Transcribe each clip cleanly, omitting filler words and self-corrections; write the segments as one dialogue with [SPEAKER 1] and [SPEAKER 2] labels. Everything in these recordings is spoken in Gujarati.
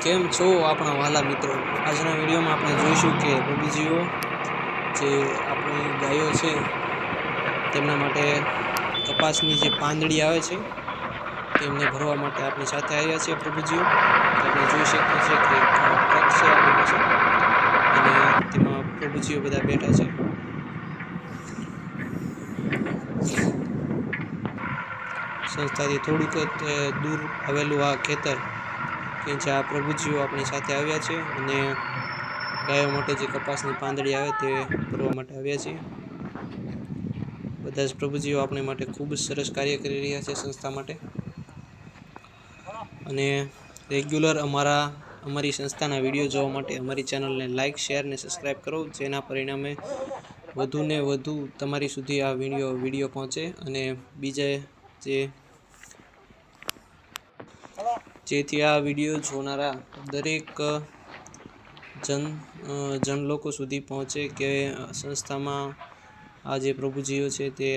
[SPEAKER 1] કેમ છો આપણા વાલા મિત્રો? આજના વિડીયોમાં આપણે જોઈશું કે પ્રભુજીઓ જે આપણી ગાયો છે તેમના માટે કપાસની જે પાંદડી આવે છે તેમને ભરવા માટે આપણી સાથે આવ્યા છે પ્રભુજીઓ. તો આપણે જોઈ શકીએ છીએ કે ટ્રક છે આપણી પાસે અને તેમાં પ્રભુજીઓ બધા બેઠા છે. સંસ્થાથી થોડુંક દૂર આવેલું આ ખેતર કે જ્યાં પ્રભુજીઓ આપણી સાથે આવ્યા છે અને ગાયો માટે જે કપાસની પાંદડી આવે તે ભરવા માટે આવ્યા છીએ. બધા જ પ્રભુજીઓ આપણી માટે ખૂબ જ સરસ કાર્ય કરી રહ્યા છે સંસ્થા માટે, અને રેગ્યુલર અમારી સંસ્થાના વિડીયો જોવા માટે અમારી ચેનલને લાઇક, શેર અને સબસ્ક્રાઈબ કરો, જેના પરિણામે વધુને વધુ તમારી સુધી આ વિડીયો પહોંચે અને બીજા જેથી આ વિડીયો જોનારા દરેક જન લોકો સુધી પહોંચે કે સંસ્થામાં આ જે પ્રભુજીઓ છે તે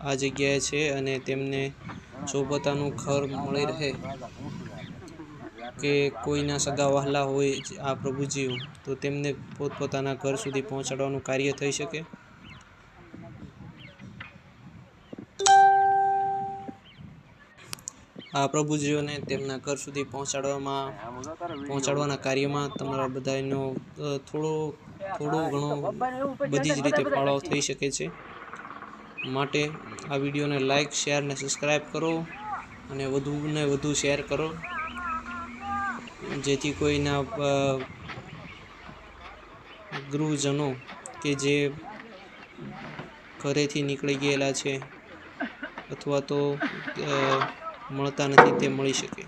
[SPEAKER 1] આ જગ્યાએ છે અને તેમને જો પોતાનું ઘર મળી રહે કે કોઈના સગા વહાલા હોય આ પ્રભુજીઓ, તો તેમને પોતપોતાના ઘર સુધી પહોંચાડવાનું કાર્ય થઈ શકે. આ પ્રભુજીઓને તેમના ઘર સુધી પહોંચાડવાના કાર્યમાં તમારા બધાનો થોડો ઘણો બધી જ રીતે ફાળો થઈ શકે છે. માટે આ વિડીયોને લાઇક, શેર અને સબસ્ક્રાઈબ કરો અને વધુને વધુ શેર કરો, જેથી કોઈના ગૃહજનો કે જે ઘરેથી નીકળી ગયેલા છે અથવા તો મળતા નથી તે મળી શકે.